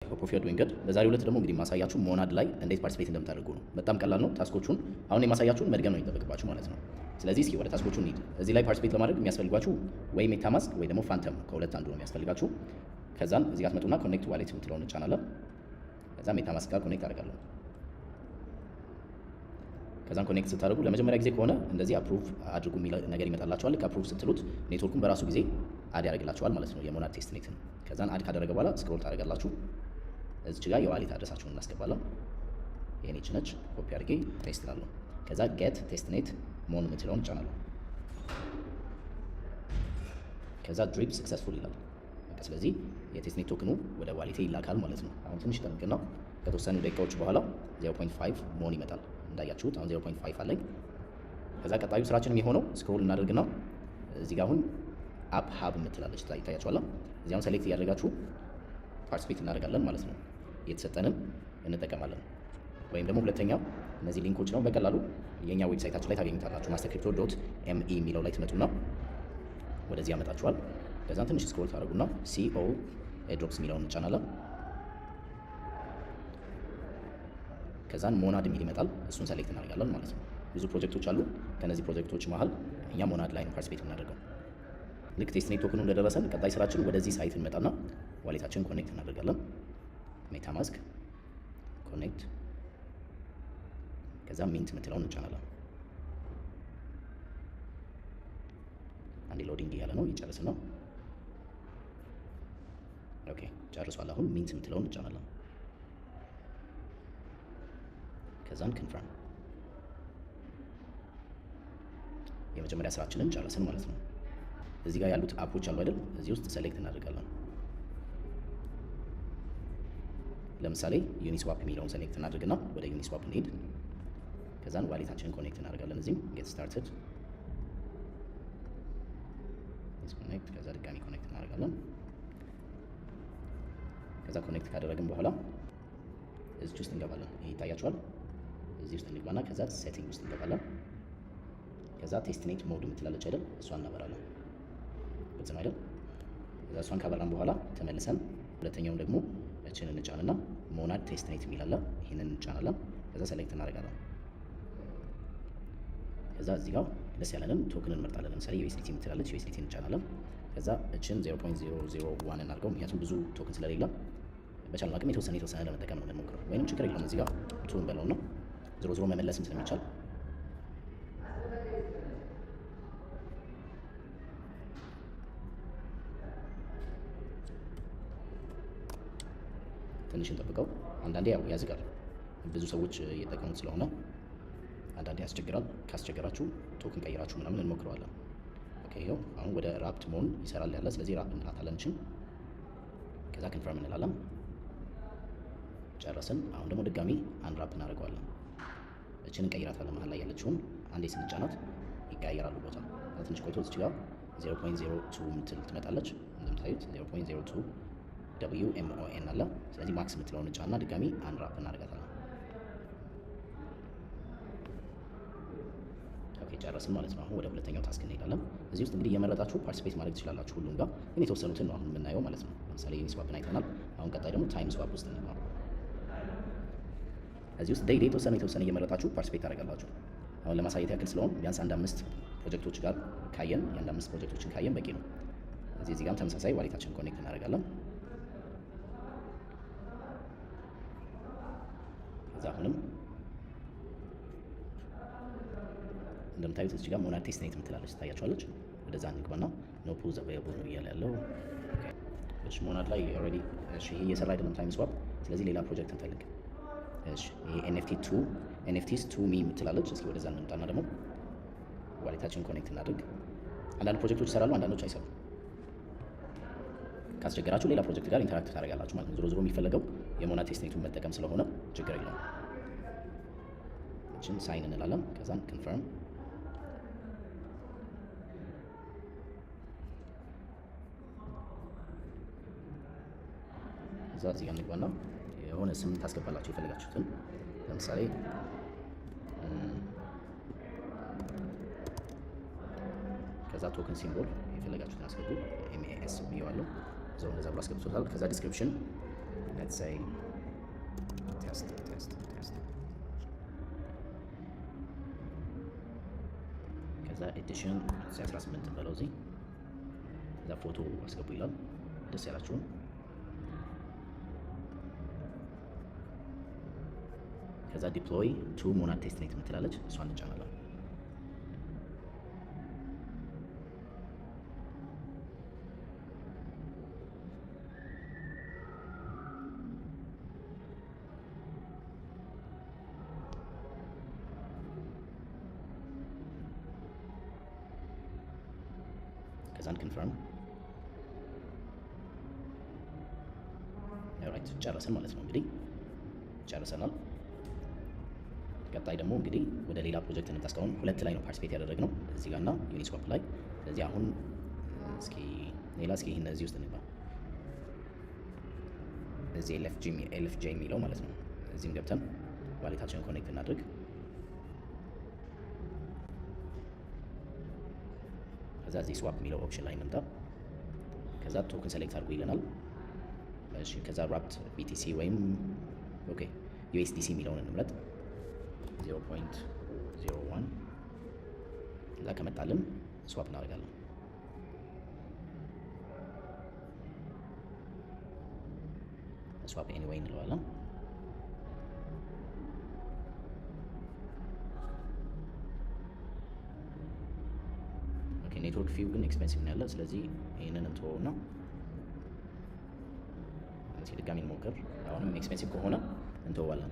ሆፕ ኦፍ ዩ አር ዱዊንግ ጉድ። በዛሬው ዕለት ደግሞ እንግዲህ ማሳያችሁ ሞናድ ላይ እንዴት ፓርቲሲፔት እንደምታደርጉ ነው። በጣም ቀላል ነው። ታስኮቹን አሁን የማሳያችሁን መድገም ነው የሚጠበቅባችሁ ማለት ነው። ስለዚህ እስኪ ወደ ታስኮቹ እንሂድ። እዚህ ላይ ፓርቲሲፔት ለማድረግ የሚያስፈልጓችሁ ወይ ሜታማስክ ወይ ደግሞ ፋንተም ከሁለት አንዱ ነው የሚያስፈልጋችሁ። ከዛም እዚህ ጋር ትመጡና ኮኔክት ዋሌት የምትለውን እንጫናለን። ከዛ ሜታማስክ ጋር ኮኔክት አደርጋለሁ። ከዛም ኮኔክት ስታደርጉ ለመጀመሪያ ጊዜ ከሆነ እንደዚህ አፕሩቭ አድርጉ የሚል ነገር ይመጣላችኋል። ልክ አፕሩቭ ስትሉት ኔትወርኩን በራሱ ጊዜ አድ ያደርግላችኋል ማለት ነው፣ የሞናድ ቴስት ኔትን። ከዛን አድ ካደረገ በኋላ ስክሮል ታደርጋላችሁ። እዚች ጋር የዋሌት አድረሳችሁን እናስገባለን። የኔች ነች፣ ኮፒ አድርጌ ቴስት ላለሁ። ከዛ ጌት ቴስት ኔት ሞን የምትለውን እጫናለሁ። ከዛ ድሪፕ ሰክሰስፉል ይላል። ስለዚህ የቴስት ኔት ቶክኑ ወደ ዋሌቴ ይላካል ማለት ነው። አሁን ትንሽ ጠብቅና ከተወሰኑ ደቂቃዎች በኋላ 0.5 ሞን ይመጣል። እንዳያችሁት አሁን 0.5 አለኝ። ከዛ ቀጣዩ ስራችን የሚሆነው ስክሮል እናደርግና እዚህ ጋር አሁን አፕ ሀብ የምትላለች ይታያችኋል። እዚያውን ሴሌክት እያደረጋችሁ ፓርቲሲፔት እናደርጋለን ማለት ነው። የተሰጠንን እንጠቀማለን። ወይም ደግሞ ሁለተኛው እነዚህ ሊንኮች ነው በቀላሉ የኛ ዌብሳይታችን ላይ ታገኙታላችሁ። mastercrypto.me የሚለው ላይ ትመጡና ወደዚህ ያመጣችኋል። ከዛም ትንሽ ስክሮል ታደርጉና ሲኦ ኤድሮፕስ የሚለውን እንጫናለን። ከዛን ሞናድ የሚል ይመጣል። እሱን ሴሌክት እናደርጋለን ማለት ነው። ብዙ ፕሮጀክቶች አሉ። ከነዚህ ፕሮጀክቶች መሀል እኛ ሞናድ ላይ ነው ፓርቲሲፔት የምናደርገው። ልክ ቴስት ኔት ቶክኑ እንደደረሰን ቀጣይ ስራችን ወደዚህ ሳይት እንመጣና ዋሌታችን ኮኔክት እናደርጋለን። ሜታማስክ ኮኔክት፣ ከዛ ሚንት የምትለውን እንጫናለን። አንዴ ሎዲንግ እያለ ነው፣ ይጨርስ ነው። ኦኬ ጨርሷል። አሁን ሚንት የምትለውን እንጫናለን። ከዛን ኮንፈርም። የመጀመሪያ ስራችንን ጨረስን ማለት ነው። እዚህ ጋር ያሉት አፖች አሉ አይደል? እዚህ ውስጥ ሴሌክት እናደርጋለን። ለምሳሌ ዩኒስዋፕ የሚለውን ሴሌክት እናደርግና ወደ ዩኒስዋፕ እንሄድ። ከዛን ዋሌታችንን ኮኔክት እናደርጋለን። እዚህም ጌት ስታርትድ ኮኔክት፣ ከዛ ድጋሚ ኮኔክት እናደርጋለን። ከዛ ኮኔክት ካደረግን በኋላ እዚህ ውስጥ እንገባለን። ይሄ ይታያችኋል። እዚህ ውስጥ እንግባና ከዛ ሴቲንግ ውስጥ እንገባለን። ከዛ ቴስት ኔት ሞድ የምትላለች አይደል? እሷን እናበራለን። ግልጽ ነው አይደል? ከዛ እሷን ካበራን በኋላ ተመልሰን ሁለተኛውን ደግሞ እችን እንጫንና ሞናድ ቴስት ኔት የሚላለ ይሄንን እንጫናለን። ከዛ ሴሌክት እናደርጋለን። ከዛ እዚህ ጋር ደስ ያለንን ቶክን እንመርጣለን። ለምሳሌ ዩኤስዲቲ የምትላለች ዩኤስዲቲ እንጫናለን። ከዛ እችን 0.001 እናድርገው፣ ምክንያቱም ብዙ ቶክን ስለሌለ በቻልን አቅም የተወሰነ ለመጠቀም ነው የምንሞክረው። ወይንም ችግር የለውም እዚህ ጋር ቱን በለው ነው ዞሮ መመለስም ስለሚቻል ትንሽ እንጠብቀው። አንዳንዴ ያው ያዝጋል፣ ብዙ ሰዎች እየጠቀሙት ስለሆነ አንዳንዴ ያስቸግራል። ካስቸገራችሁ ቶክን ቀይራችሁ ምናምን እንሞክረዋለን። ኦኬ ይኸው አሁን ወደ ራፕድ መሆን ይሰራል ያለ። ስለዚህ ራፕ እንላታለን እችን። ከዛ ኮንፈርም እንላለን። ጨረስን። አሁን ደግሞ ድጋሚ አንራፕ እናደርገዋለን። እችን እንቀይራታለን። መሀል ላይ ያለችውን አንዴ ስንጫናት ይቀያየራሉ ቦታ። ትንሽ ቆይቶ እዚህ ጋር 0.02 ምትል ትመጣለች። እንደምታዩት 0.02 WMON አለ። ስለዚህ ማክስ የምትለውን እንጫና ድጋሚ አንራፕ እናደርጋታለን። ኦኬ ጨረስን ማለት ነው። አሁን ወደ ሁለተኛው ታስክ እንሄዳለን። እዚህ ውስጥ እንግዲህ እየመረጣችሁ ፓርቲሲፔት ማድረግ ትችላላችሁ ሁሉም ጋር፣ ግን የተወሰኑትን ነው አሁን የምናየው ማለት ነው። ለምሳሌ ዩኒስዋፕን አይተናል። አሁን ቀጣይ ደግሞ ታይም ስዋፕ ውስጥ እንግባ። እዚህ ውስጥ ዴይሊ የተወሰነ እየመረጣችሁ ፓርቲሲፔት ታደርጋላችሁ። አሁን ለማሳየት ያክል ስለሆነ ቢያንስ አንድ 5 ፕሮጀክቶች ጋር ካየን የአንድ 5 ፕሮጀክቶችን ካየን በቂ ነው። እዚህ ጋርም ተመሳሳይ ዋሌታችን ኮኔክት እናደርጋለን። ከዛ አሁንም እንደምታዩት እዚህ ጋር ሞናድ ቴስት ኔት የምትላለች ታያችኋለች። ወደዛ እንግባና ኖ ፑዝ አቬይላብል ነው እያለ ያለው። እሺ ሞናድ ላይ ኦልሬዲ እሺ ይሄ እየሰራ አይደለም ታይም ስዋፕ። ስለዚህ ሌላ ፕሮጀክት እንፈልግ። እሺ ይሄ ኤንኤፍቲስ 2 ሚ የምትላለች። እስኪ ወደዛ እንምጣና ደግሞ ዋሌታችን ኮኔክት እናድርግ። አንዳንድ ፕሮጀክቶች ይሰራሉ፣ አንዳንዶች አይሰሩ። ካስቸገራችሁ ሌላ ፕሮጀክት ጋር ኢንተራክት ታደርጋላችሁ ማለት ነው። ዞሮ ዞሮ የሚፈለገው የሞናድ ቴስት ኔቱን መጠቀም ስለሆነ ችግር የለውም። እችን ሳይን እንላለን። ከዛን ኮንፈርም። እዛ እዚህ ጋር እንግባና የሆነ ስም ታስገባላችሁ የፈለጋችሁትን። ለምሳሌ ከዛ ቶክን ሲምቦል የፈለጋችሁትን አስገቡ። ኤምኤኤስ ብየዋለሁ። እዛው እንደዛ ብሎ አስገብቶታል። ከዛ ዲስክሪፕሽን let's say test ከዛ ኤዲሽን 18 በለው እዚህ ከዛ ፎቶ አስገቡ ይላል። ደስ ያላችሁን ከዛ ዲፕሎይ ቱ ሞናድ ቴስትኔት የምትላለች እሷን እንጫናለን። ከዛን ኮንፈርም ኦልራይት ጨረስን ማለት ነው። እንግዲህ ጨርሰናል። ቀጣይ ደግሞ እንግዲህ ወደ ሌላ ፕሮጀክት እንምጣ። እስካሁን ሁለት ላይ ነው ፓርቲሲፔት ያደረግነው እዚህ ጋርና ዩኒስዋፕ ላይ። ስለዚህ አሁን እስኪ ይሄን እዚህ ውስጥ እንግባ። እዚህ ኤልኤፍጄ የሚለው ማለት ነው። እዚህም ገብተን ዋሌታችንን ኮኔክት እናድርግ። ከዛ እዚህ ስዋፕ የሚለው ኦፕሽን ላይ እንምጣ። ከዛ ቶክን ሴሌክት አድርጉ ይለናል። እሺ ከዛ ራፕት BTC ወይም ኦኬ USDC የሚለውን እንምረጥ 0.01 ከዛ ከመጣልን ስዋፕ እናደርጋለን። ስዋፕ ኤኒዌይ እንለዋለን። ኔትወርክ ፊው ግን ኤክስፔንሲቭ ነው ያለ። ስለዚህ ይህንን እንተወውና እስኪ ድጋሚ እንሞክር። አሁንም ኤክስፔንሲቭ ከሆነ እንተወዋለን።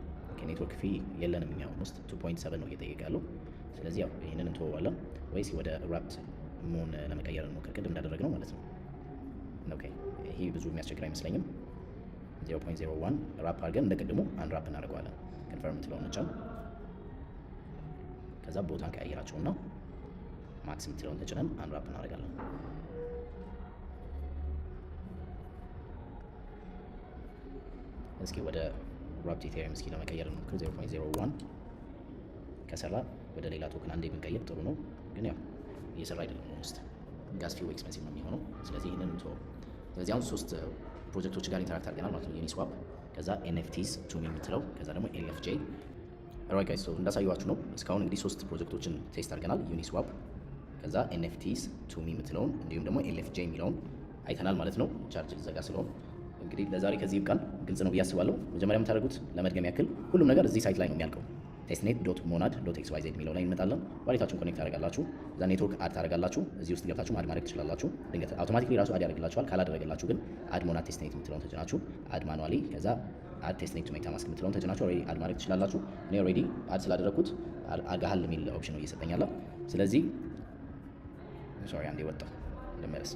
ኔትወርክ ፊ የለንም እኛ ውስጥ 2.7 ነው እየጠየቀ ያለው። ስለዚህ ያው ይህንን እንተወዋለን። ወይስ ወደ ራፕት ሞን ለመቀየር እንሞክር ቅድም እንዳደረግነው ማለት ነው። ኦኬ ይሄ ብዙ የሚያስቸግር አይመስለኝም። 0.01 ራፕ አድርገን እንደ ቅድሙ አንድ ራፕ እናደርገዋለን። ኮንፈርም ትለውን እንጫን። ከዛ ቦታን ቀያየራቸውና ማክስ የምትለውን ተጭነን አንራፕ እናደርጋለን። እስኪ ወደ ራፕት ኢቴሪየም እስኪ ለመቀየር እንሞክር። 0.01 ከሰራ ወደ ሌላ ቶክን አንዴ ብንቀይር ጥሩ ነው፣ ግን ያው እየሰራ አይደለም። ውስጥ ጋዝ ፊው ኤክስፔንሲቭ ነው የሚሆነው። ስለዚህ ይህንን እንተው። ስለዚህ አሁን 3 ፕሮጀክቶች ጋር ኢንተራክት አድርገናል ማለት ነው። ዩኒስዋፕ፣ ከዛ NFTs ቱሚ የምትለው፣ ከዛ ደግሞ LFJ። ኦልራይት ጋይስ እንዳሳየኋችሁ ነው እስካሁን እንግዲህ 3 ፕሮጀክቶችን ቴስት አድርገናል። ዩኒስዋፕ፣ ከዛ NFTs ቱሚ የምትለውን እንዲሁም ደግሞ LFJ የሚለውን አይተናል ማለት ነው። ቻርጅ ሊዘጋ ስለሆነ እንግዲህ ለዛሬ ከዚህ ይብቃን። ግልጽ ነው ብዬ አስባለሁ። መጀመሪያ የምታደርጉት ለመድገም ያክል ሁሉም ነገር እዚህ ሳይት ላይ ነው የሚያልቀው። testnet.monad.xyz የሚለው ላይ እንመጣለን። ዋሌታችሁን ኮኔክት ታደርጋላችሁ። እዛ ኔትወርክ አድ ታደርጋላችሁ። እዚህ ውስጥ ገብታችሁ አድ ማድረግ ትችላላችሁ። ድንገት አውቶማቲክሊ ራሱ አድ ያደርግላችኋል። ካላደረገላችሁ ግን አድ ሞናድ ቴስትኔት የምትለውን ተጭናችሁ አድ ማኑዋሊ ከዛ አድ ቴስትኔት ቱ ሜታማስክ የምትለውን ተጭናችሁ ኦልሬዲ አድ ማድረግ ትችላላችሁ። እኔ ኦልሬዲ አድ ስላደረግኩት አድርገሃል የሚል ኦፕሽን ነው እየሰጠኛለ። ስለዚህ ሶሪ አንዴ ወጣ ልመለስ።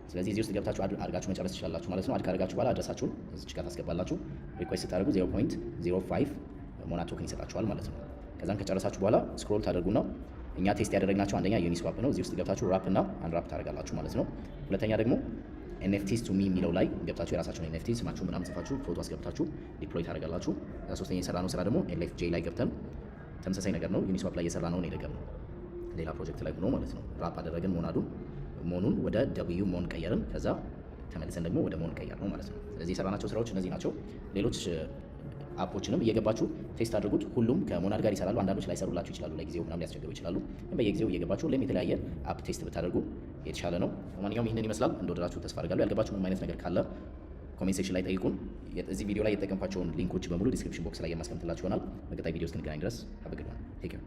ስለዚህ እዚህ ውስጥ ገብታችሁ አድርጋችሁ መጨረስ ትችላላችሁ ማለት ነው። አድ ካደረጋችሁ በኋላ አድረሳችሁን እዚች ጋር ታስገባላችሁ። ሪኩዌስት ስታደርጉ 0.05 ሞናድ ቶክን ይሰጣችኋል ማለት ነው። ከዛም ከጨረሳችሁ በኋላ ስክሮል ታደርጉና እኛ ቴስት ያደረግናቸው አንደኛ ዩኒስዋፕ ነው። እዚህ ውስጥ ገብታችሁ ራፕ እና አንራፕ ታደርጋላችሁ ማለት ነው። ሁለተኛ ደግሞ NFTs ቱ ሚ የሚለው ላይ ገብታችሁ የራሳችሁን NFTs ስማችሁን ምናምን ጽፋችሁ ፎቶ አስገብታችሁ ዲፕሎይ ታደርጋላችሁ። ሶስተኛ የሰራነው ስራ ደግሞ LFJ ላይ ገብተን ተመሳሳይ ነገር ነው። ዩኒስዋፕ ላይ የሰራነው ነው የደገምነው ሌላ ፕሮጀክት ላይ ሆኖ ማለት ነው። ራፕ አደረግን ሞኑን ወደ W ሞን ቀየርን። ከዛ ተመልሰን ደግሞ ወደ ሞን ቀየር ነው ማለት ነው። ስለዚህ የሰራናቸው ስራዎች እነዚህ ናቸው። ሌሎች አፖችንም እየገባችሁ ቴስት አድርጉት። ሁሉም ከሞናድ ጋር ይሰራሉ። አንዳንዶች ላይሰሩላችሁ ይችላሉ፣ ለጊዜው ምናምን ሊያስቸግሩ ይችላሉ። ግን በየጊዜው እየገባችሁ ሁሌም የተለያየ አፕ ቴስት ብታደርጉ የተሻለ ነው። ለማንኛውም ይህንን ይመስላል። እንደወደዳችሁ ተስፋ አድርጋለሁ። ያልገባችሁ ምንም አይነት ነገር ካለ ኮሜንት ሴክሽን ላይ ጠይቁን። እዚህ ቪዲዮ ላይ የተጠቀምኳቸውን ሊንኮች በሙሉ ዲስክሪፕሽን ቦክስ ላይ የማስቀምጥላችሁ ይሆናል። በቀጣይ ቪዲዮ እስክንገናኝ ድረስ አበግዷል። ቴክ ኬር